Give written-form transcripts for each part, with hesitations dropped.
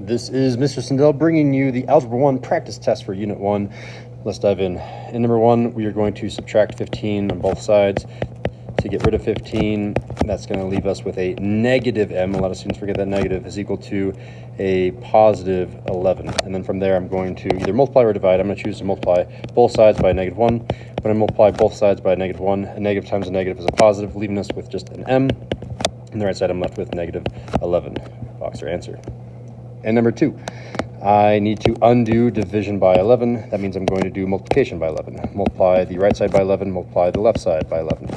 This is Mr. Sindel bringing you the Algebra 1 practice test for Unit 1. Let's dive in. In number 1, we are going to subtract 15 on both sides. To get rid of 15, that's going to leave us with a negative m. A lot of students forget that negative is equal to a positive 11. And then from there, I'm going to either multiply or divide. I'm going to choose to multiply both sides by negative 1. When I multiply both sides by negative 1, a negative times a negative is a positive, leaving us with just an m. On the right side, I'm left with negative 11. Box or answer. And number 2, I need to undo division by 11. That means I'm going to do multiplication by 11. Multiply the right side by 11, multiply the left side by 11.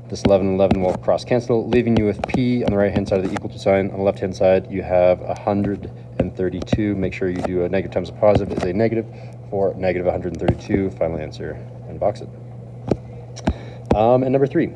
This 11 and 11 will cross cancel, leaving you with p on the right hand side of the equal to sign. On the left hand side, you have 132. Make sure you do a negative times a positive is a negative for negative 132. Final answer, and box it. And number 3.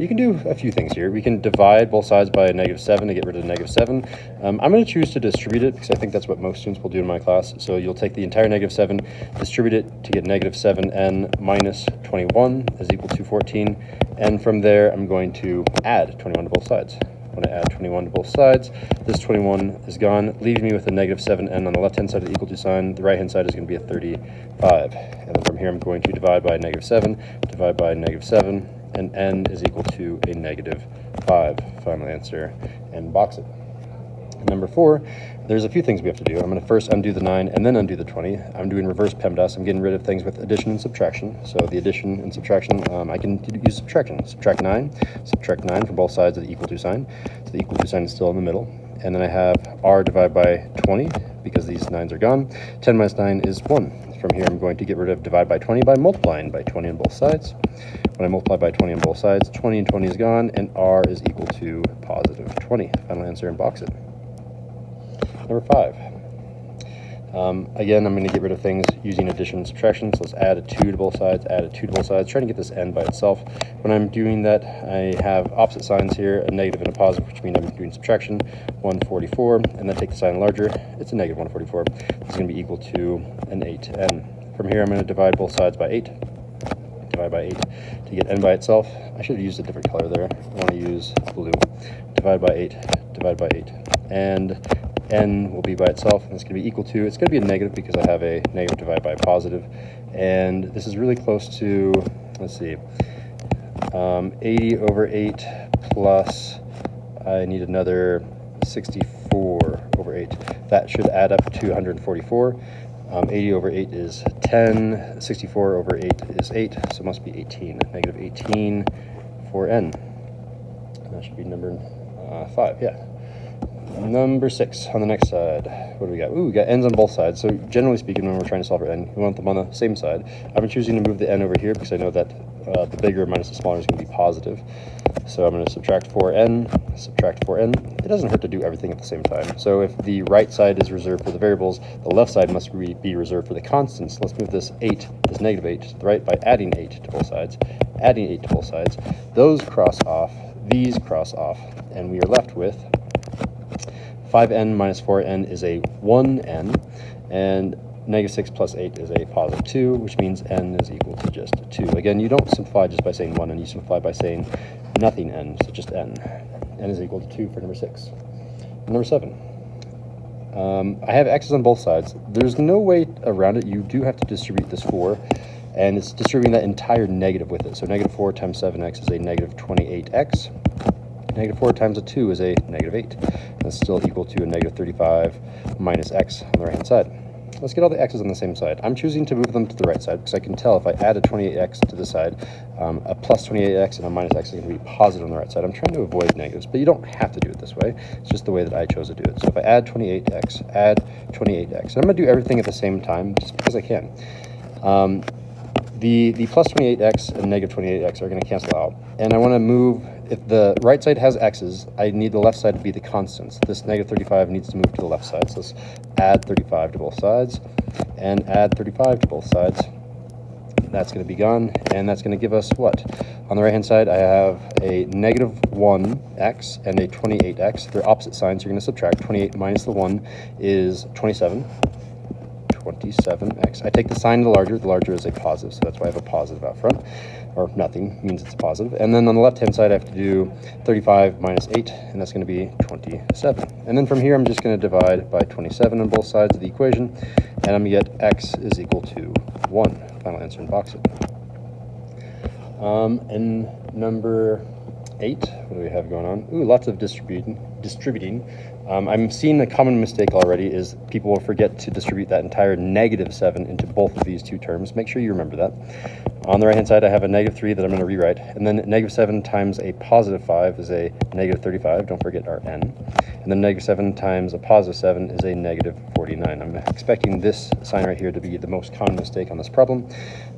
You can do a few things here. We can divide both sides by a negative 7 to get rid of negative 7. I'm going to choose to distribute it because I think that's what most students will do in my class. So you'll take the entire negative 7, distribute it to get negative 7n minus 21 is equal to 14. And from there, I'm going to add 21 to both sides. When I add 21 to both sides, this 21 is gone, leaving me with a negative 7n on the left-hand side of the equal to sign. The right-hand side is going to be a 35. And then from here, I'm going to divide by negative 7, divide by negative 7, and n is equal to a negative 5. Final answer, and box it. Number 4, there's a few things we have to do. I'm going to first undo the 9 and then undo the 20. I'm doing reverse PEMDAS. I'm getting rid of things with addition and subtraction. So the addition and subtraction, I can use subtraction. Subtract 9 from both sides of the equal to sign. So the equal to sign is still in the middle. And then I have r divided by 20 because these 9s are gone. 10 minus 9 is 1. From here, I'm going to get rid of divide by 20 by multiplying by 20 on both sides. When I multiply by 20 on both sides, 20 and 20 is gone, and r is equal to positive 20. Final answer, and box it. Number 5. Again, I'm going to get rid of things using addition and subtraction. So let's add a 2 to both sides, add a 2 to both sides, trying to get this n by itself. When I'm doing that, I have opposite signs here, a negative and a positive, which means I'm doing subtraction, 144, and then take the sign larger, it's a negative 144. This is going to be equal to an 8n. From here, I'm going to divide both sides by 8. Divide by 8 to get n by itself. I should have used a different color there. I want to use blue. Divide by 8, divide by 8. And n will be by itself, and it's going to be equal to, it's going to be a negative because I have a negative divided by a positive. And this is really close to, let's see, 80 over 8 plus, I need another 64 over 8. That should add up to 144. 80 over 8 is 10, 64 over 8 is 8, so it must be 18, negative 18 for n. And that should be number 5, yeah. Number 6 on the next side. What do we got? Ooh, we got n's on both sides. So generally speaking, when we're trying to solve for n, we want them on the same side. I'm choosing to move the n over here because I know that the bigger minus the smaller is going to be positive. So I'm going to subtract 4n, subtract 4n. It doesn't hurt to do everything at the same time. So if the right side is reserved for the variables, the left side must be reserved for the constants. Let's move this 8, this negative 8 to the right by adding 8 to both sides. Adding 8 to both sides. Those cross off, these cross off, and we are left with 5n minus 4n is a 1n, and negative 6 plus 8 is a positive 2, which means n is equal to just 2. Again, you don't simplify just by saying 1, and you simplify by saying nothing n, so just n. n is equal to 2 for number 6. Number 7. I have x's on both sides. There's no way around it. You do have to distribute this 4, and it's distributing that entire negative with it. So negative 4 times 7x is a negative 28x. Negative 4 times a 2 is a negative 8. That's still equal to a negative 35 minus x on the right-hand side. Let's get all the x's on the same side. I'm choosing to move them to the right side because I can tell if I add a 28x to the side, a plus 28x and a minus x is going to be positive on the right side. I'm trying to avoid negatives, but you don't have to do it this way. It's just the way that I chose to do it. So if I add 28x, add 28x, and I'm going to do everything at the same time just because I can. The plus 28x and negative 28x are going to cancel out. And I want to move, if the right side has x's, I need the left side to be the constants. This negative 35 needs to move to the left side. So let's add 35 to both sides and add 35 to both sides. That's going to be gone, and that's going to give us what? On the right-hand side, I have a negative 1x and a 28x. They're opposite signs, so you're going to subtract. 28 minus the 1 is 27. 27x. I take the sign of the larger is a positive, so that's why I have a positive out front, or nothing means it's a positive. And then on the left-hand side, I have to do 35 minus 8, and that's going to be 27. And then from here, I'm just going to divide by 27 on both sides of the equation, and I'm going to get x is equal to 1. Final answer in box it. And number 8, what do we have going on? Ooh, lots of distributing. I'm seeing a common mistake already is people will forget to distribute that entire -7 into both of these two terms. Make sure you remember that. On the right-hand side, I have a -3 that I'm going to rewrite, and then -7 times a +5 is a -35. Don't forget our n. And then -7 times a +7 is a -49. I'm expecting this sign right here to be the most common mistake on this problem.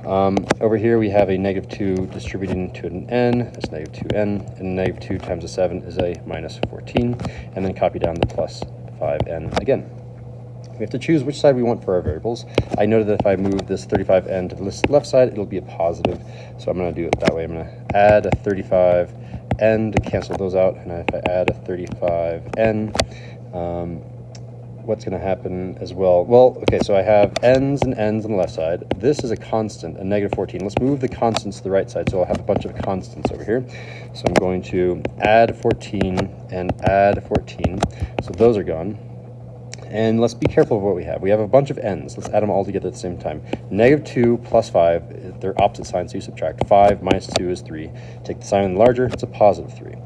Over here, we have a -2 distributing to an n. That's -2n, and -2 times a 7 is a -14. And then copy down the +5n again. We have to choose which side we want for our variables. I noted that if I move this 35n to the left side, it'll be a positive. So I'm going to do it that way. I'm going to add a 35n to cancel those out. And if I add a 35n, what's going to happen as well? Well, okay, so I have n's and n's on the left side. This is a constant, a -14. Let's move the constants to the right side. So I'll have a bunch of constants over here. So I'm going to add 14 and add 14. So those are gone. And let's be careful of what we have. We have a bunch of n's. Let's add them all together at the same time. -2 plus 5, they're opposite signs, so you subtract. 5 minus 2 is 3. Take the sign larger, it's a +3.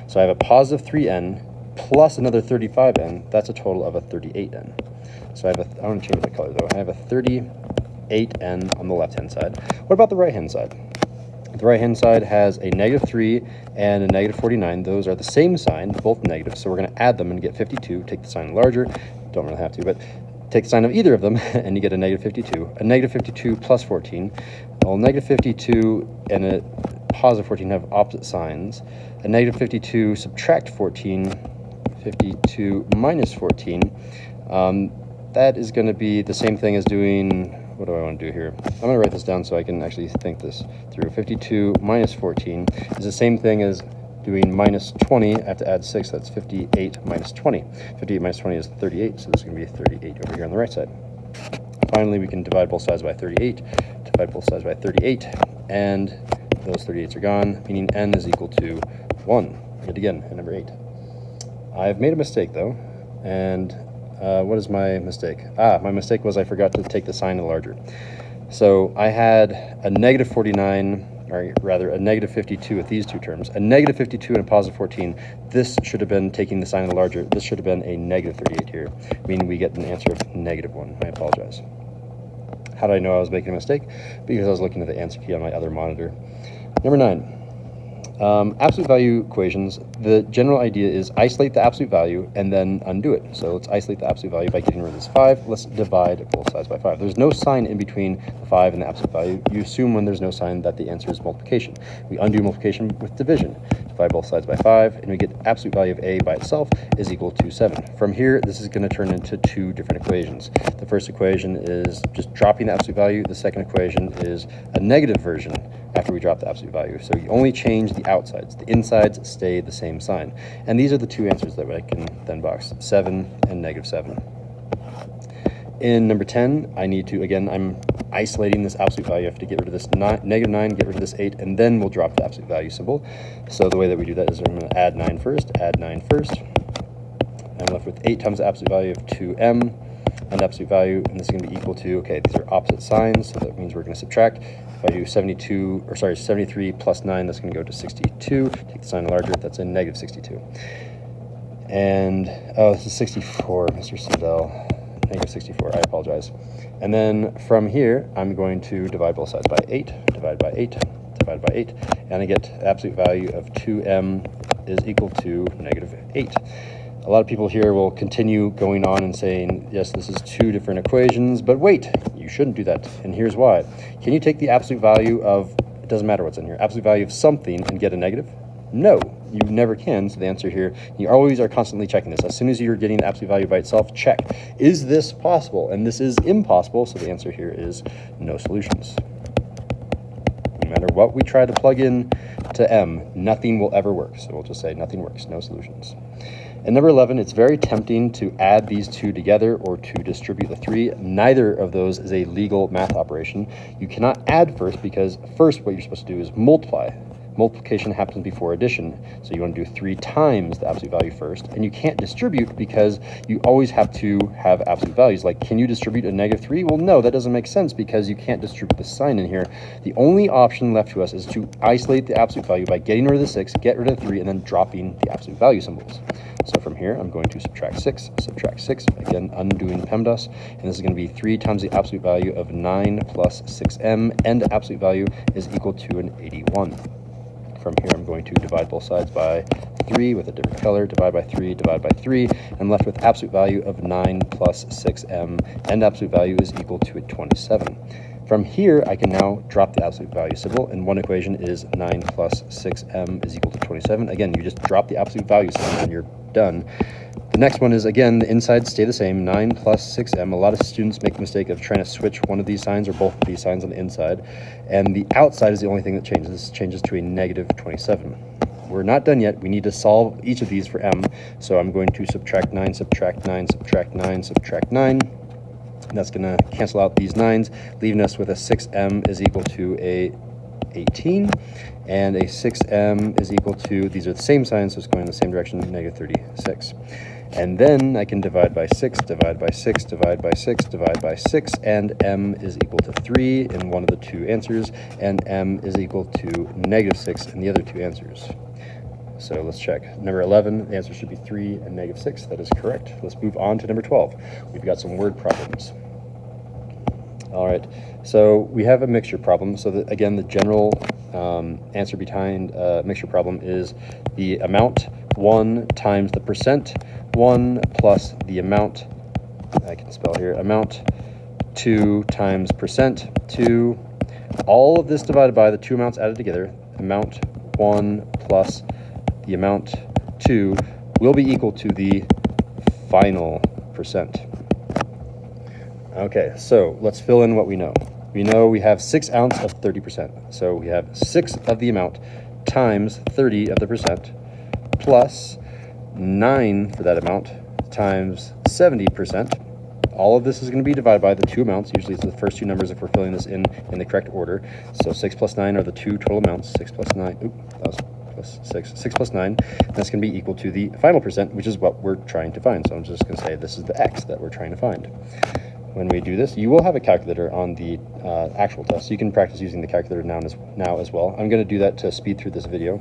So I have a +3n plus another 35n. That's a total of a 38n. So I want to change the color though. I have a 38n on the left-hand side. What about the right-hand side? The right-hand side has a -3 and a -49. Those are the same sign, both negative, so we're going to add them and get 52. Take the sign larger. Don't really have to, but take the sign of either of them, and you get a -52. A -52 plus 14. Well, -52 and a +14 have opposite signs. A -52 subtract 14, 52 minus 14. That is going to be the same thing as doing... What do I want to do here? I'm going to write this down so I can actually think this through. 52 minus 14 is the same thing as doing -20. I have to add 6. That's 58 minus 20. 58 minus 20 is 38, so this is going to be 38 over here on the right side. Finally, we can divide both sides by 38. Divide both sides by 38, and those 38s are gone, meaning n is equal to 1. Yet again, at number 8. I've made a mistake, though, and... what is my mistake? My mistake was I forgot to take the sign larger. So I had a -49, or rather a -52 with these two terms. A -52 and a +14. This should have been taking the sign larger. This should have been a -38 here, meaning we get an answer of -1. I apologize. How did I know I was making a mistake? Because I was looking at the answer key on my other monitor. Number 9. Absolute value equations, the general idea is isolate the absolute value and then undo it. So let's isolate the absolute value by getting rid of this 5. Let's divide both sides by 5. There's no sign in between the 5 and the absolute value. You assume when there's no sign that the answer is multiplication. We undo multiplication with division. Divide both sides by 5, and we get the absolute value of a by itself is equal to 7. From here, this is going to turn into two different equations. The first equation is just dropping the absolute value. The second equation is a negative version after we drop the absolute value. So you only change the outsides. The insides stay the same sign. And these are the two answers that I can then box, 7 and -7. In number 10, I need to, again, I'm isolating this absolute value. I have to get rid of this -9, get rid of this 8, and then we'll drop the absolute value symbol. So the way that we do that is I'm going to add 9 first, add 9 first. I'm left with 8 times the absolute value of 2m, and absolute value, and this is going to be equal to, okay, these are opposite signs, so that means we're going to subtract. If I do 73 plus 9, that's going to go to 62. Take the sign larger, that's a -62. And, oh, this is 64, Mr. Sindel. -64, I apologize. And then from here, I'm going to divide both sides by 8, divide by 8, divide by 8, and I get absolute value of 2m is equal to -8. A lot of people here will continue going on and saying, yes, this is two different equations, but wait, you shouldn't do that, and here's why. Can you take the absolute value of, it doesn't matter what's in here, absolute value of something and get a negative? No, you never can. So the answer here, you always are constantly checking this. As soon as you're getting the absolute value by itself, check. Is this possible? And this is impossible, so the answer here is no solutions. No matter what we try to plug in to m, nothing will ever work. So we'll just say nothing works, no solutions. And number 11, it's very tempting to add these two together or to distribute the 3. Neither of those is a legal math operation. You cannot add first, because first what you're supposed to do is multiply. Multiplication happens before addition, so you want to do 3 times the absolute value first, and you can't distribute because you always have to have absolute values. Like, can you distribute a -3? Well, no, that doesn't make sense because you can't distribute the sign in here. The only option left to us is to isolate the absolute value by getting rid of the 6, get rid of the 3, and then dropping the absolute value symbols. So from here, I'm going to subtract 6, again, undoing PEMDAS, and this is going to be 3 times the absolute value of 9 plus 6m, and the absolute value is equal to an 81. From here, I'm going to divide both sides by 3 with a different color, divide by 3, and left with absolute value of 9 plus 6m, and absolute value is equal to a 27. From here, I can now drop the absolute value symbol, and one equation is 9 plus 6m is equal to 27. Again, you just drop the absolute value symbol and you're done. The next one is, again, the insides stay the same, 9 plus 6m. A lot of students make the mistake of trying to switch one of these signs or both of these signs on the inside, and the outside is the only thing that changes. This changes to a -27. We're not done yet. We need to solve each of these for m, so I'm going to subtract 9, subtract 9, subtract 9, subtract 9. And that's going to cancel out these 9s, leaving us with a 6m is equal to a 18, and a 6m is equal to, these are the same signs, so it's going in the same direction, -36. And then I can divide by 6, divide by 6, divide by 6, divide by 6, and m is equal to 3 in one of the two answers, and m is equal to -6 in the other two answers. So let's check. Number 11, the answer should be 3 and -6. That is correct. Let's move on to number 12. We've got some word problems. All right, so we have a mixture problem. So that, again, the general answer behind a mixture problem is the amount 1 times the percent 1 plus the amount, I can spell here, amount 2 times percent 2. All of this divided by the two amounts added together, amount 1 plus the amount 2 will be equal to the final percent. Okay, so let's fill in what we know. We know we have 6 ounces of 30%. So we have 6 of the amount times 30 of the percent plus 9 for that amount times 70%. All of this is going to be divided by the two amounts. Usually it's the first two numbers if we're filling this in the correct order. So 6 plus 9 are the two total amounts. 6 plus 9, that was plus 6. 6 plus 9, that's going to be equal to the final percent, which is what we're trying to find. So I'm just going to say this is the x that we're trying to find. When we do this, you will have a calculator on the actual test, so you can practice using the calculator now as well. I'm going to do that to speed through this video.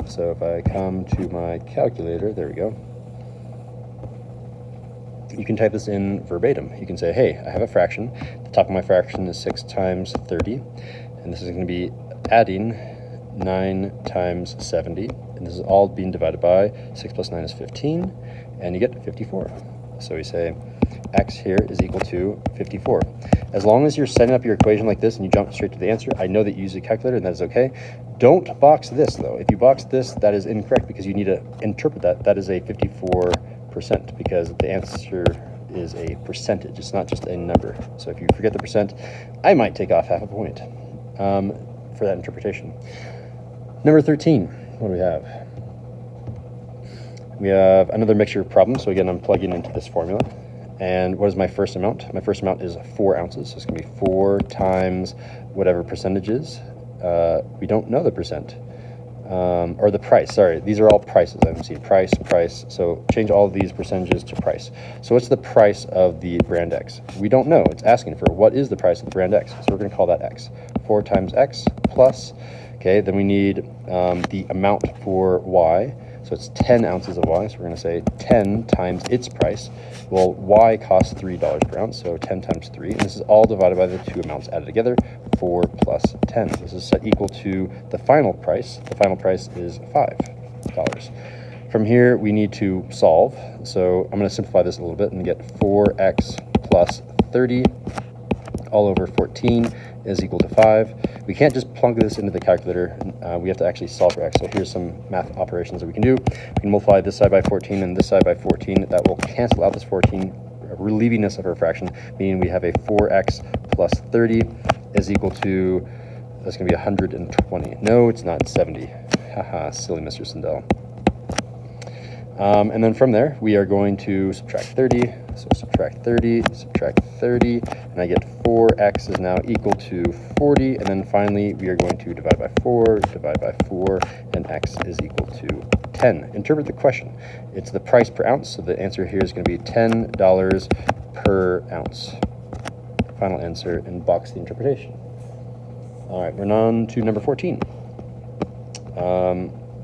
So if I come to my calculator, there we go. You can type this in verbatim. You can say, hey, I have a fraction. The top of my fraction is 6 times 30, and this is going to be adding 9 times 70, and this is all being divided by 6 plus 9 is 15, and you get 54. So we say x here is equal to 54. As long as you're setting up your equation like this and you jump straight to the answer, I know that you use a calculator and that is okay. Don't box this though. If you box this, that is incorrect because you need to interpret that. That is a 54% because the answer is a percentage. It's not just a number. So if you forget the percent, I might take off half a point for that interpretation. Number 13, what do we have? We have another mixture problem. So again, I'm plugging into this formula. And what is my first amount? My first amount is 4 ounces. So it's going to be 4 times whatever percentage is. We don't know the percent. Or the price, sorry. These are all prices. I haven't seen price, price. So change all of these percentages to price. So what's the price of the brand X? We don't know. It's asking for what is the price of the brand X. So we're going to call that X. 4 times X plus, okay, then we need the amount for Y. So it's 10 ounces of Y, so we're going to say 10 times its price. Well, Y costs $3 per ounce, so 10 times 3. And this is all divided by the two amounts added together, 4 plus 10. This is equal to the final price. The final price is $5. From here, we need to solve. So I'm going to simplify this a little bit and get 4x plus 30 all over 14 is equal to 5. We can't just plunk this into the calculator. We have to actually solve for x. So here's some math operations that we can do. We can multiply this side by 14 and this side by 14. That will cancel out this 14, relieving us of our fraction, meaning we have a 4x plus 30 is equal to, that's going to be 120. No, it's not, 70. Haha, silly Mr. Sindel. And then from there, we are going to subtract 30. So subtract 30, subtract 30, and I get 4x is now equal to 40. And then finally, we are going to divide by 4, and x is equal to 10. Interpret the question. It's the price per ounce, so the answer here is going to be $10 per ounce. Final answer, and box the interpretation. All right, we're on to number 14.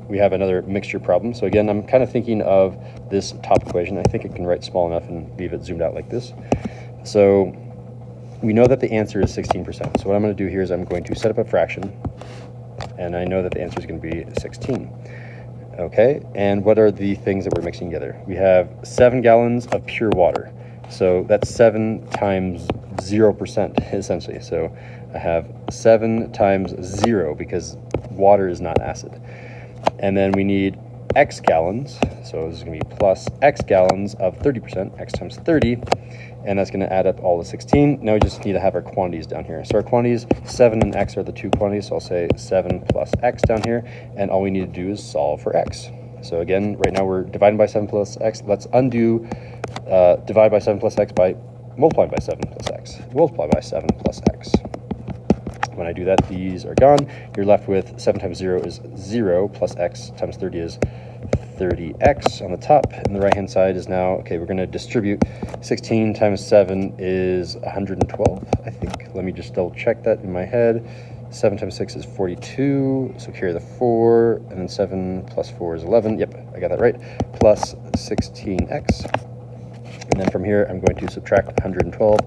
We have another mixture problem. So again, I'm kind of thinking of this top equation. I think I can write small enough and leave it zoomed out like this. So we know that the answer is 16%. So what I'm going to do here is I'm going to set up a fraction, and I know that the answer is going to be 16. Okay, and what are the things that we're mixing together? We have 7 gallons of pure water. So that's 7 times 0%, essentially. So I have 7 times 0 because water is not acid. And then we need x gallons, so this is going to be plus x gallons of 30%, x times 30, and that's going to add up all the 16. Now we just need to have our quantities down here. So our quantities, 7 and x are the two quantities, so I'll say 7 plus x down here, and all we need to do is solve for x. So again, right now we're dividing by 7 plus x. Let's undo divide by 7 plus x by multiplying by 7 plus x. Multiply by 7 plus x. When I do that, these are gone. You're left with 7 times 0 is 0, plus x times 30 is 30x on the top. And the right-hand side is now, okay, we're going to distribute. 16 times 7 is 112, I think. Let me just double check that in my head. 7 times 6 is 42, so carry the 4, and then 7 plus 4 is 11. Yep, I got that right. Plus 16x. And then from here, I'm going to subtract 112.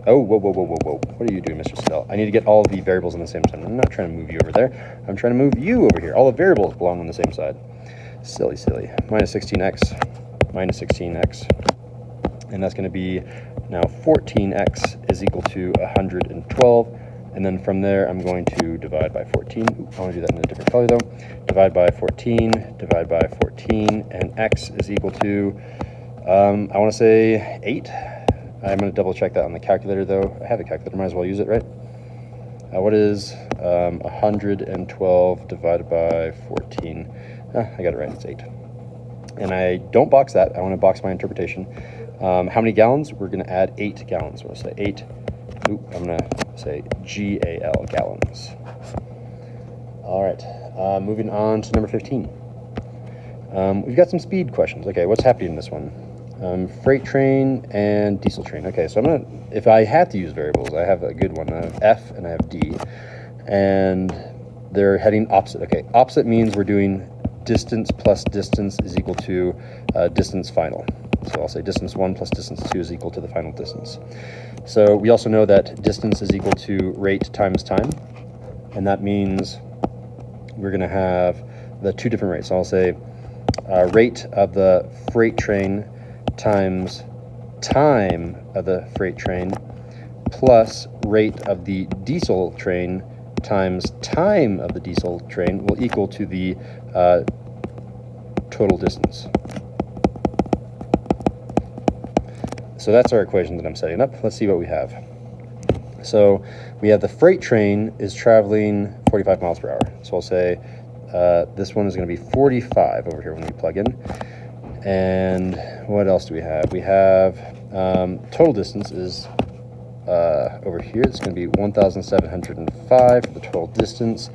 Oh, whoa. What are you doing, Mr. Stell? I need to get all the variables on the same side. I'm not trying to move you over there. I'm trying to move you over here. All the variables belong on the same side. Silly. Minus 16x, minus 16x. And that's going to be now 14x is equal to 112. And then from there, I'm going to divide by 14. Ooh, I want to do that in a different color, though. Divide by 14, and x is equal to, I want to say 8. I'm going to double check that on the calculator, though. I have a calculator, might as well use it, right? What is 112 divided by 14? I got it right, it's 8. And I don't box that, I want to box my interpretation. How many gallons? We're going to add 8 gallons. We'll say 8. I'm going to say GAL, gallons. All right, moving on to number 15. We've got some speed questions. Okay, what's happening in this one? Freight train and diesel train. Okay, so I'm gonna, if I had to use variables, I have a good one. I have F and I have D, and they're heading opposite. Okay, opposite means we're doing distance plus distance is equal to distance final. So I'll say distance 1 plus distance 2 is equal to the final distance. So we also know that distance is equal to rate times time, and that means we're gonna have the two different rates. So I'll say rate of the freight train times time of the freight train plus rate of the diesel train times time of the diesel train will equal to the total distance. So that's our equation that I'm setting up. Let's see what we have. So we have the freight train is traveling 45 miles per hour. So I'll say this one is going to be 45 over here when we plug in. And what else do we have? We have total distance is over here. It's going to be 1,705 for the total distance.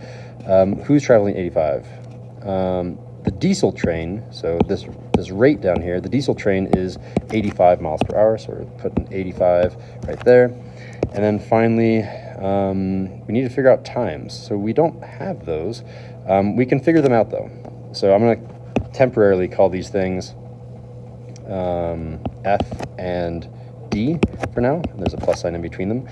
Who's traveling 85? The diesel train, so this rate down here, the diesel train is 85 miles per hour. So we're putting 85 right there. And then finally, we need to figure out times. So we don't have those. We can figure them out though. So I'm going to temporarily call these things F and D for now. There's a plus sign in between them.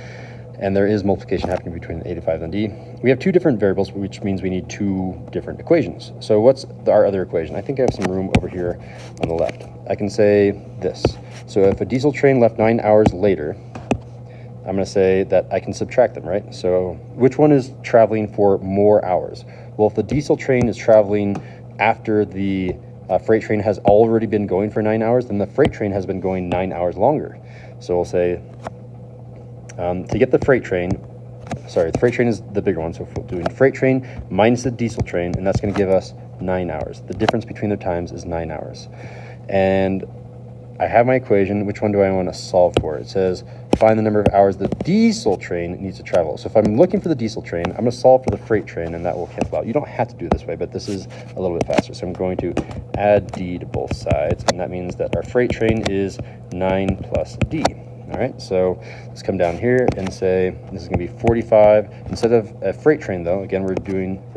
And there is multiplication happening between 85 and D. We have two different variables, which means we need two different equations. So what's our other equation? I think I have some room over here on the left. I can say this. So if a diesel train left 9 hours later, I'm going to say that I can subtract them, right? So which one is traveling for more hours? Well, if the diesel train is traveling after the freight train has already been going for 9 hours, then the freight train has been going 9 hours longer. So we'll say, to get the freight train, sorry, the freight train is the bigger one, so if we're doing freight train minus the diesel train, and that's going to give us 9 hours. The difference between their times is 9 hours. And I have my equation. Which one do I want to solve for? It says find the number of hours the diesel train needs to travel. So if I'm looking for the diesel train, I'm going to solve for the freight train, and that will cancel out. You don't have to do it this way, but this is a little bit faster. So I'm going to add d to both sides, and that means that our freight train is 9 plus d. All right, so let's come down here and say this is going to be 45. Instead of a freight train, though, again, we're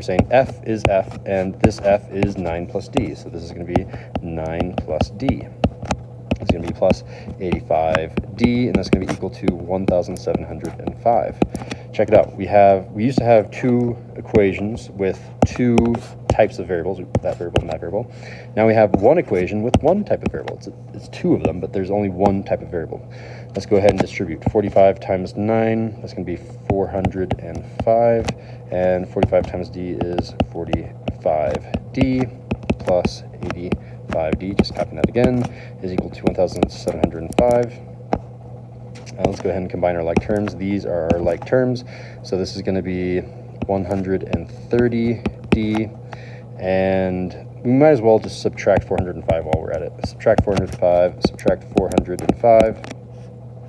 saying f is f, and this f is 9 plus d. So this is going to be 9 plus d. It's going to be plus 85d, and that's going to be equal to 1,705. Check it out. We used to have two equations with two types of variables, that variable and that variable. Now we have one equation with one type of variable. It's two of them, but there's only one type of variable. Let's go ahead and distribute 45 times 9. That's going to be 405, and 45 times d is 45d plus 85d, just copying that again, is equal to 1,705. Let's go ahead and combine our like terms. These are our like terms. So this is going to be 130d, and we might as well just subtract 405 while we're at it. Subtract 405, subtract 405.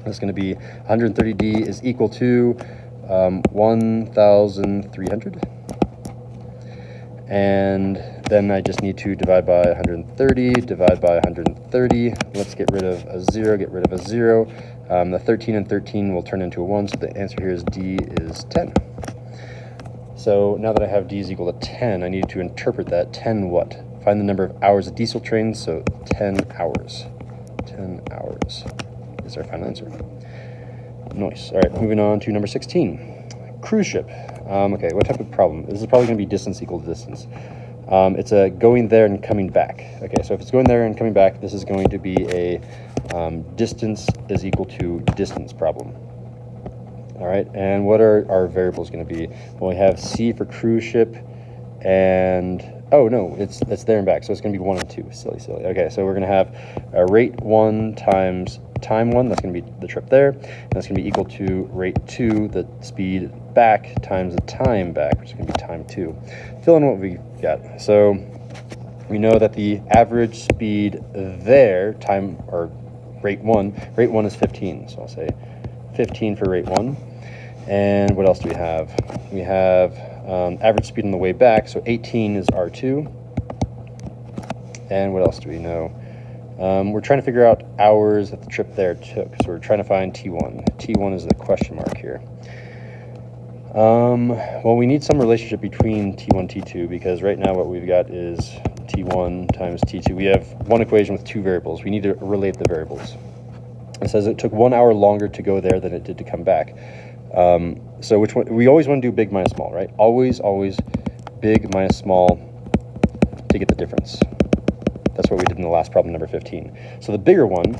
That's going to be 130d is equal to 1,300. And then I just need to divide by 130, divide by 130. Let's get rid of a 0, get rid of a 0. The 13 and 13 will turn into a 1, so the answer here is D is 10. So now that I have D is equal to 10, I need to interpret that. 10 what? Find the number of hours of diesel trains, so 10 hours. 10 hours is our final answer. Nice. All right, moving on to number 16. Cruise ship. Okay, what type of problem? This is probably going to be distance equal to distance. It's a going there and coming back. Okay, so if it's going there and coming back, this is going to be a distance is equal to distance problem. All right, and what are our variables going to be? Well, we have C for cruise ship, and oh no, it's there and back, so it's going to be 1 and 2. Silly. Okay, so we're going to have rate 1 times time 1, that's going to be the trip there, and that's going to be equal to rate 2, the speed back, times the time back, which is going to be time 2. Fill in what we got. So we know that the average speed there, time, or rate 1 is 15, so I'll say 15 for rate 1. And what else do we have? We have average speed on the way back, so 18 is R2. And what else do we know? We're trying to figure out hours that the trip there took, so we're trying to find T1. T1 is the question mark here. Well, we need some relationship between T1 and T2, because right now what we've got is T1 times T2. We have one equation with two variables. We need to relate the variables. It says it took 1 hour longer to go there than it did to come back. So which one? We always want to do big minus small, right? Always big minus small to get the difference. That's what we did in the last problem, number 15. So the bigger one,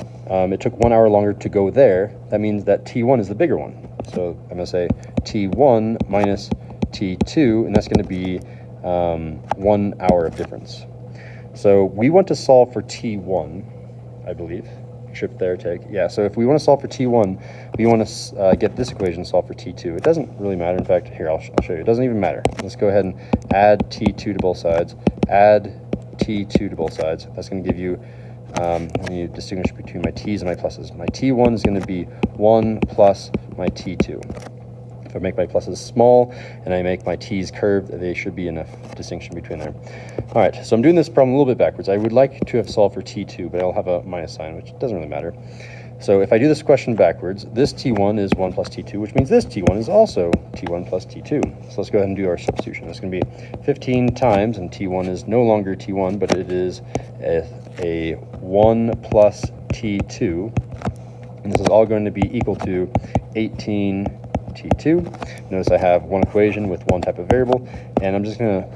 it took 1 hour longer to go there. That means that T1 is the bigger one. So I'm going to say T1 minus T2, and that's going to be 1 hour of difference. So we want to solve for T1, I believe. Trip there, take. Yeah, so if we want to solve for T1, we want to get this equation solved for T2. It doesn't really matter. In fact, here, I'll show you. It doesn't even matter. Let's go ahead and add T2 to both sides. Add T2 to both sides. That's going to give you, I need to distinguish between my T's and my pluses. My T1 is going to be 1 plus my T2. If I make my pluses small and I make my T's curved, they should be enough distinction between them. All right, so I'm doing this problem a little bit backwards. I would like to have solved for T2, but I'll have a minus sign, which doesn't really matter. So if I do this question backwards, this T1 is 1 plus T2, which means this T1 is also T1 plus T2. So let's go ahead and do our substitution. It's going to be 15 times, and T1 is no longer T1, but it is a 1 plus T2. And this is all going to be equal to 18 T2. Notice I have one equation with one type of variable, and I'm just going to,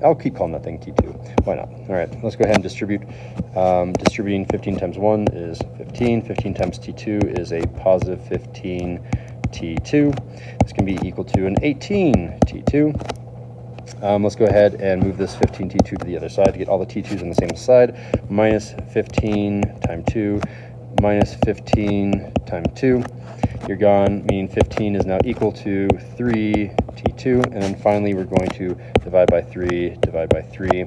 I'll keep calling that thing T2. Why not? All right, let's go ahead and distribute. Distributing 15 times 1 is 15. 15 times T2 is a positive 15 T2. This can be equal to an 18 T2. Let's go ahead and move this 15 T2 to the other side to get all the T2s on the same side. Minus 15 times 2, minus 15 times 2. You're gone, meaning 15 is now equal to 3 T2. And then finally, we're going to divide by 3, divide by 3.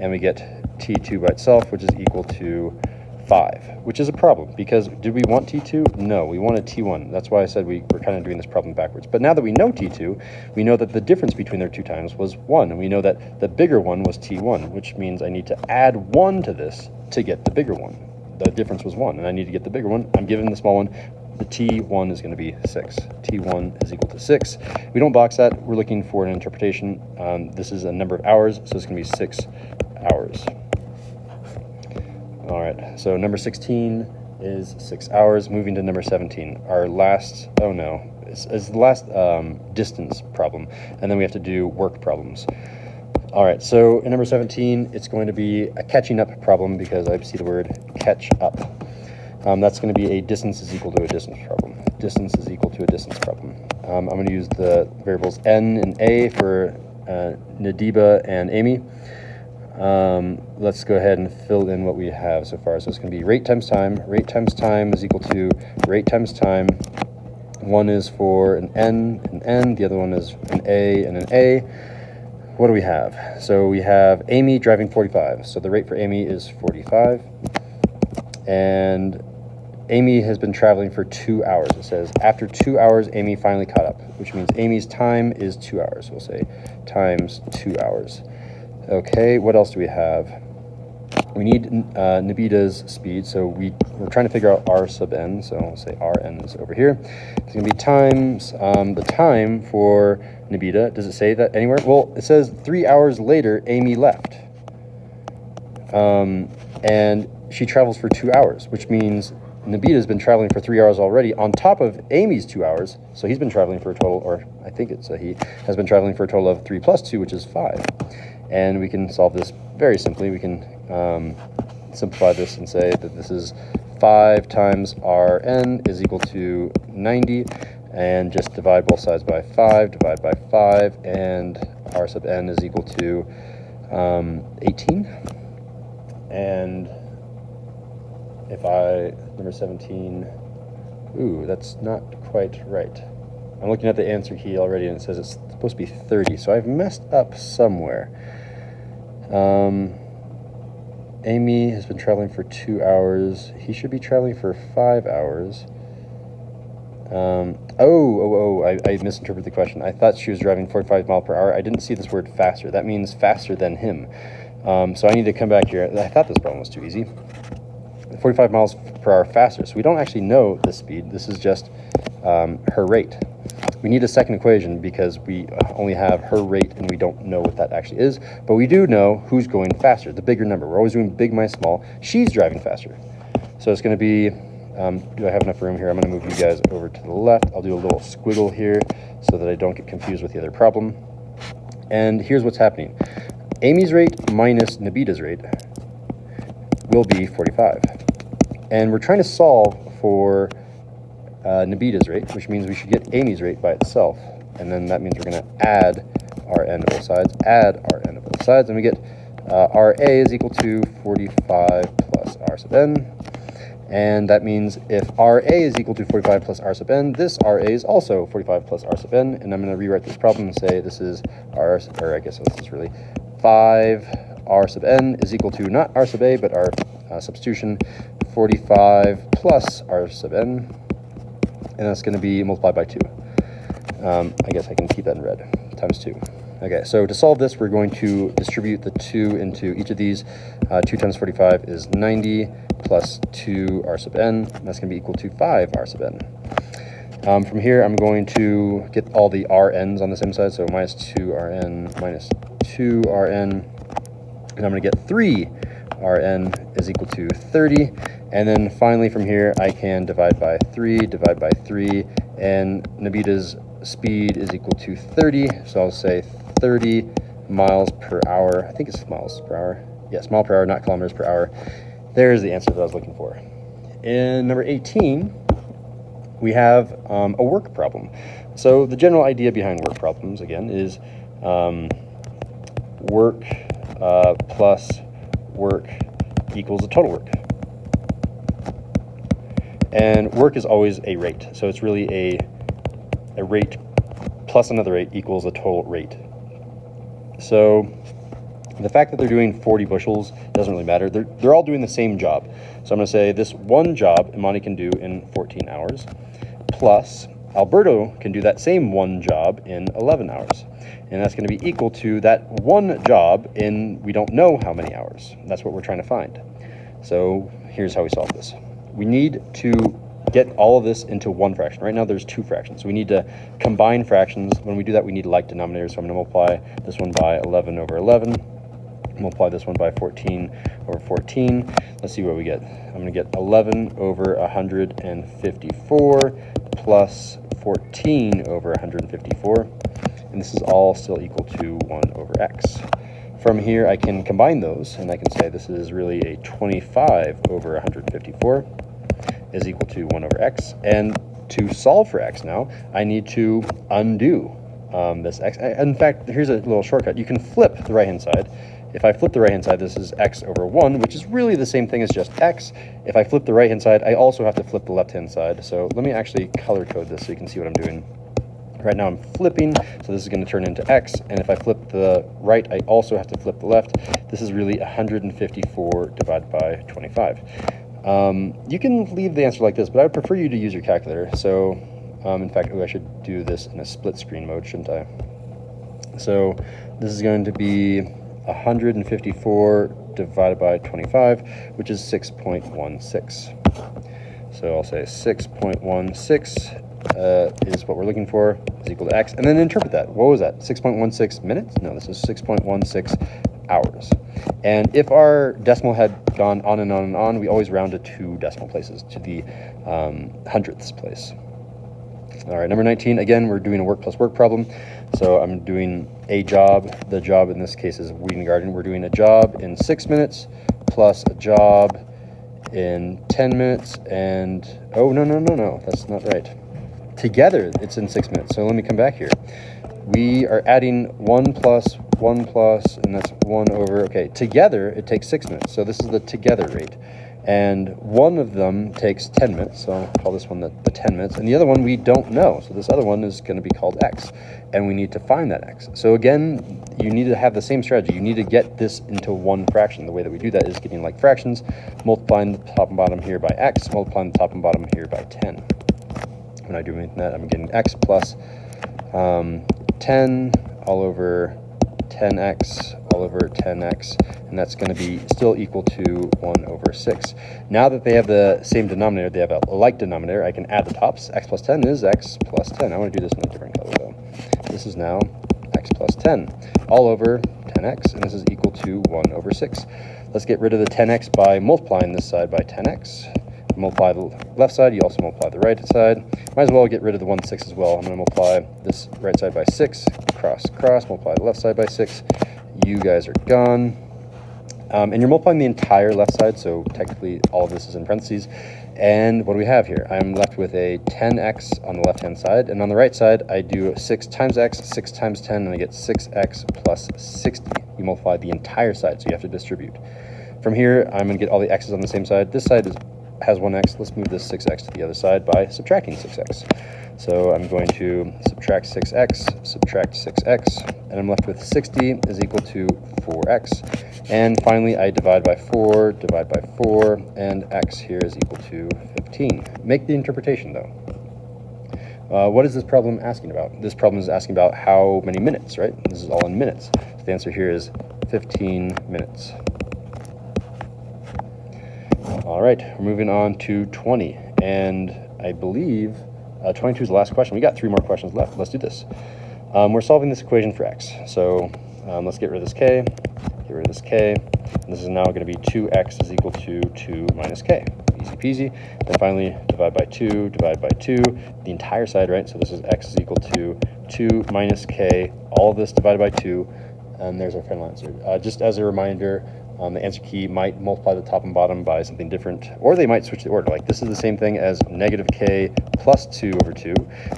and we get T2 by itself, which is equal to 5, which is a problem because did we want T2? No, we wanted T1. That's why I said we're kind of doing this problem backwards. But now that we know T2, we know that the difference between their two times was 1, and we know that the bigger one was T1, which means I need to add 1 to this to get the bigger one. The difference was 1, and I need to get the bigger one. I'm given the small one. The T1 is going to be 6. T1 is equal to 6. We don't box that. We're looking for an interpretation. This is a number of hours, so it's going to be 6 hours. All right, so number 16 is 6 hours. Moving to number 17, our last, oh no, it's the last distance problem, and then we have to do work problems. All right, so in number 17, it's going to be a catching up problem because I see the word catch up. That's going to be a distance is equal to a distance problem. Distance is equal to a distance problem. I'm going to use the variables n and a for Nadiba and Amy. Let's go ahead and fill in what we have so far. So it's going to be rate times time. Rate times time is equal to rate times time. One is for an n, the other one is an a and an a. What do we have? So we have Amy driving 45. So the rate for Amy is 45. And Amy has been traveling for 2 hours. It says after 2 hours, Amy finally caught up, which means Amy's time is 2 hours. We'll say times 2 hours. Okay, what else do we have? We need Nabida's speed, so we're trying to figure out r sub n, so we'll say Rn is over here. It's going to be times the time for Nabida. Does it say that anywhere? Well, it says 3 hours later, Amy left. And she travels for 2 hours, which means Nabida's been traveling for 3 hours already on top of Amy's 2 hours. So he's been traveling for a total, or I think it's he has been traveling for a total of 3 plus 2, which is 5. And we can solve this very simply. We can simplify this and say that this is 5 times Rn is equal to 90, and just divide both sides by 5, divide by 5, and R sub n is equal to 18. And if number 17, ooh, that's not quite right. I'm looking at the answer key already, and it says it's supposed to be 30, so I've messed up somewhere. Amy has been traveling for 2 hours. He should be traveling for 5 hours. I misinterpreted the question. I thought she was driving 45 miles per hour. I didn't see this word faster. That means faster than him. So I need to come back here. I thought this problem was too easy. 45 miles per hour faster. So we don't actually know the speed. This is just her rate. We need a second equation because we only have her rate and we don't know what that actually is. But we do know who's going faster, the bigger number. We're always doing big minus small. She's driving faster. So it's going to be, do I have enough room here? I'm going to move you guys over to the left. I'll do a little squiggle here so that I don't get confused with the other problem. And here's what's happening. Amy's rate minus Nabida's rate will be 45. And we're trying to solve for Nabida's rate, which means we should get Amy's rate by itself. And then that means we're going to add Rn to both sides, and we get Ra is equal to 45 plus R sub n. And that means if Ra is equal to 45 plus R sub n, this Ra is also 45 plus R sub n. And I'm going to rewrite this problem and say this is R, or I guess this is really 5 R sub n is equal to not R sub a, but our substitution 45 plus R sub n. And that's going to be multiplied by 2. I guess I can keep that in red, times 2. Okay, so to solve this, we're going to distribute the 2 into each of these. 2 times 45 is 90 plus 2 R sub n, and that's going to be equal to 5 R sub n. From here, I'm going to get all the Rn's on the same side, so minus 2 Rn minus 2 Rn, and I'm going to get 3 Rn is equal to 30. And then finally from here, I can divide by 3, and Nabida's speed is equal to 30. So I'll say 30 miles per hour. I think it's miles per hour. Yes, mile per hour, not kilometers per hour. There's the answer that I was looking for. In number 18, we have a work problem. So the general idea behind work problems, again, is work plus work equals a total work. And work is always a rate. So it's really a rate plus another rate equals a total rate. So The fact that they're doing 40 bushels doesn't really matter. They're all doing the same job. So I'm going to say this one job Imani can do in 14 hours, plus Alberto can do that same one job in 11 hours. And that's going to be equal to that one job in we don't know how many hours. That's what we're trying to find. So here's how we solve this. We need to get all of this into one fraction. Right now there's two fractions. So we need to combine fractions. When we do that, we need like denominators. So I'm going to multiply this one by 11 over 11. Multiply this one by 14 over 14. Let's see what we get. I'm going to get 11 over 154 plus 14 over 154. And this is all still equal to 1 over x. From here, I can combine those, and I can say this is really a 25 over 154 is equal to 1 over x. And to solve for x now, I need to undo this x. In fact, here's a little shortcut. You can flip the right-hand side. If I flip the right-hand side, this is x over 1, which is really the same thing as just x. If I flip the right-hand side, I also have to flip the left-hand side. So let me actually color code this so you can see what I'm doing. Right now I'm flipping, so this is going to turn into x, and if I flip the right, I also have to flip the left. This is really 154 divided by 25. You can leave the answer like this, but I would prefer you to use your calculator. So, in fact, I should do this in a split screen mode, shouldn't I? So this is going to be 154 divided by 25, which is 6.16. So I'll say 6.16 is what we're looking for, is equal to x, and then interpret that. What was that? 6.16 minutes? No, this is 6.16 hours. And if our decimal had gone on and on and on, we always round to 2 decimal places, to the hundredths place. All right, number 19, again, we're doing a work plus work problem. So I'm doing a job. The job in this case is weed and garden. We're doing a job in 6 minutes plus a job in 10 minutes and, oh, no, that's not right. Together, it's in 6 minutes. So let me come back here. We are adding 1 plus, and that's 1 over, okay, together it takes 6 minutes. So this is the together rate. And one of them takes 10 minutes, so I'll call this one the 10 minutes, and the other one we don't know, so this other one is going to be called x, and we need to find that x. So again, you need to have the same strategy. You need to get this into one fraction. The way that we do that is getting like fractions, multiplying the top and bottom here by x, multiplying the top and bottom here by 10. When I do that, I'm getting x plus 10 all over 10x all over 10x, and that's going to be still equal to 1 over 6. Now that they have the same denominator, they have a like denominator, I can add the tops. X plus 10 is x plus 10. I want to do this in a different color though. This is now x plus 10 all over 10x, and this is equal to 1 over 6. Let's get rid of the 10x by multiplying this side by 10x. Multiply the left side, you also multiply the right side. Might as well get rid of the 1 6 as well. I'm going to multiply this right side by 6, cross, multiply the left side by 6. You guys are gone. And you're multiplying the entire left side, so technically all of this is in parentheses. And what do we have here? I'm left with a 10x on the left-hand side, and on the right side, I do 6 times x, 6 times 10, and I get 6x plus 60. You multiply the entire side, so you have to distribute. From here, I'm going to get all the x's on the same side. This side has 1x. Let's move this 6x to the other side by subtracting 6x. So I'm going to subtract 6x, subtract 6x, and I'm left with 60 is equal to 4x. And finally, I divide by 4, and x here is equal to 15. Make the interpretation, though. What is this problem asking about? This problem is asking about how many minutes, right? This is all in minutes. So the answer here is 15 minutes. All right, we're moving on to 20, and I believe 22 is the last question. We got 3 more questions left. Let's do this. We're solving this equation for x. So let's get rid of this k, get rid of this k, and this is now going to be 2x is equal to 2 minus k. Easy peasy. Then finally, divide by 2, the entire side, right? So this is x is equal to 2 minus k, all of this divided by 2, and there's our final answer. Just as a reminder, the answer key might multiply the top and bottom by something different, or they might switch the order. Like this is the same thing as negative k plus 2 over 2,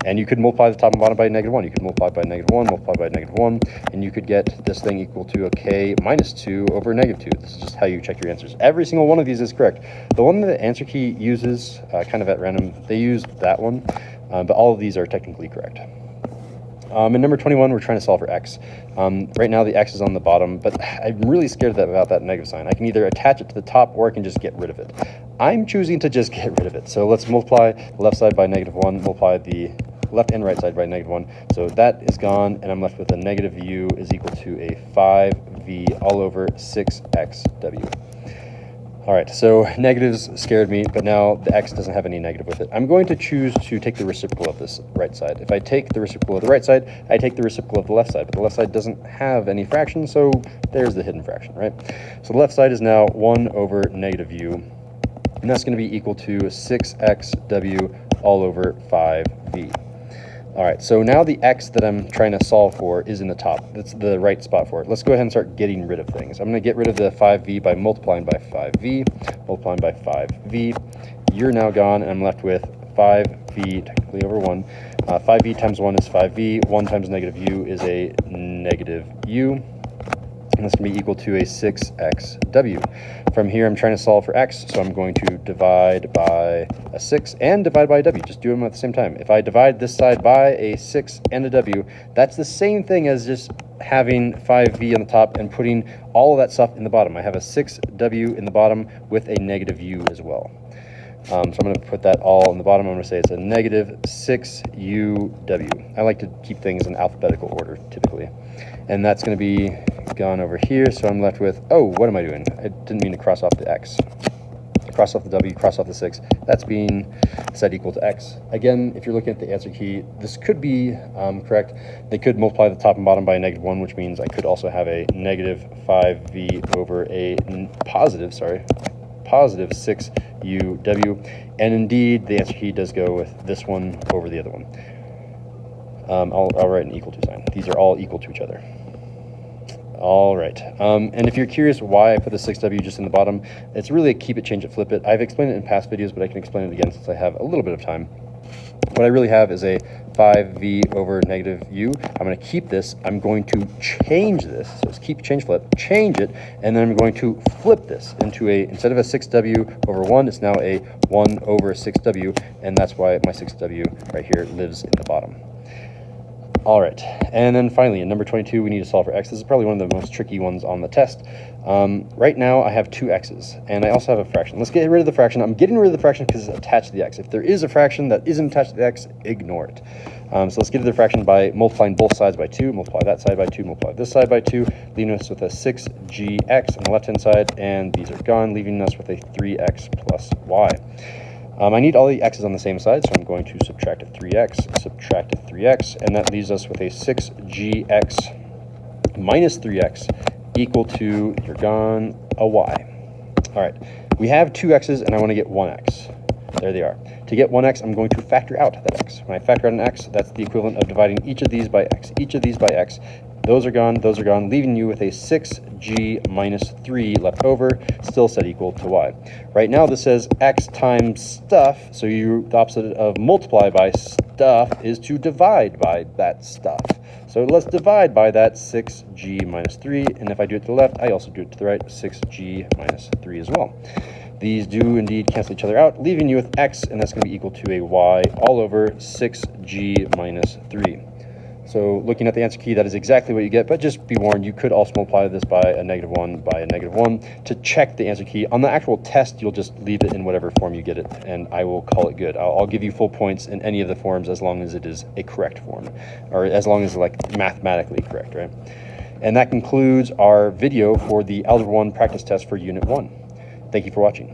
and you could multiply the top and bottom by negative 1. You could multiply by negative 1, multiply by negative 1, and you could get this thing equal to a k minus 2 over negative 2. This is just how you check your answers. Every single one of these is correct. The one that the answer key uses, kind of at random, they use that one, but all of these are technically correct. In number 21, we're trying to solve for x. Right now, the x is on the bottom, but I'm really scared about that negative sign. I can either attach it to the top, or I can just get rid of it. I'm choosing to just get rid of it. So let's multiply the left side by -1, multiply the left and right side by -1. So that is gone, and I'm left with a negative u is equal to a 5v all over 6xw. All right, so negatives scared me, but now the x doesn't have any negative with it. I'm going to choose to take the reciprocal of this right side. If I take the reciprocal of the right side, I take the reciprocal of the left side, but the left side doesn't have any fraction, so there's the hidden fraction, right? So the left side is now 1 over negative u, and that's going to be equal to 6xw all over 5v. All right, so now the x that I'm trying to solve for is in the top. That's the right spot for it. Let's go ahead and start getting rid of things. I'm going to get rid of the 5v by multiplying by 5v, multiplying by 5v. You're now gone, and I'm left with 5v technically over 1. 5v times 1 is 5v. 1 times negative u is a negative u. And that's going to be equal to a 6xw. From here, I'm trying to solve for x, so I'm going to divide by a 6 and divide by a w. Just do them at the same time. If I divide this side by a 6 and a w, that's the same thing as just having 5v on the top and putting all of that stuff in the bottom. I have a 6w in the bottom with a negative u as well. So I'm going to put that all in the bottom. I'm going to say it's a negative 6uw. I like to keep things in alphabetical order, typically. And that's going to be gone over here, so I'm left with, oh, what am I doing? I didn't mean to cross off the x. Cross off the w, cross off the 6. That's being set equal to x. Again, if you're looking at the answer key, this could be correct. They could multiply the top and bottom by a -1, which means I could also have a negative 5v over a positive 6uw. And indeed, the answer key does go with this one over the other one. I'll write an equal to sign. These are all equal to each other. All right. And if you're curious why I put the 6w just in the bottom, it's really a keep it, change it, flip it. I've explained it in past videos, but I can explain it again since I have a little bit of time. What I really have is a 5v over negative u. I'm going to keep this. I'm going to change this. So it's keep, change, flip, change it. And then I'm going to flip this into a, instead of a 6w over 1, it's now a 1 over 6w. And that's why my 6w right here lives in the bottom. All right, and then finally, in number 22, we need to solve for x. This is probably one of the most tricky ones on the test. Right now, I have two x's, and I also have a fraction. Let's get rid of the fraction. I'm getting rid of the fraction because it's attached to the x. If there is a fraction that isn't attached to the x, ignore it. So let's get rid of the fraction by multiplying both sides by 2, multiply that side by 2, multiply this side by 2, leaving us with a 6gx on the left-hand side, and these are gone, leaving us with a 3x plus y. I need all the x's on the same side, so I'm going to subtract a 3x, subtract a 3x, and that leaves us with a 6gx minus 3x equal to, you're gone, a y. All right, we have two x's, and I want to get one x. There they are. To get one x, I'm going to factor out that x. When I factor out an x, that's the equivalent of dividing each of these by x. Each of these by x. Those are gone, leaving you with a 6g minus 3 left over, still set equal to y. Right now this says x times stuff, so the opposite of multiply by stuff is to divide by that stuff. So let's divide by that 6g minus 3, and if I do it to the left, I also do it to the right, 6g minus 3 as well. These do indeed cancel each other out, leaving you with x, and that's going to be equal to a y all over 6g minus 3. So looking at the answer key, that is exactly what you get, but just be warned, you could also multiply this by a -1 by a -1 to check the answer key. On the actual test, you'll just leave it in whatever form you get it, and I will call it good. I'll give you full points in any of the forms as long as it is a correct form, or as long as it's like mathematically correct, right? And that concludes our video for the Algebra 1 practice test for Unit 1. Thank you for watching.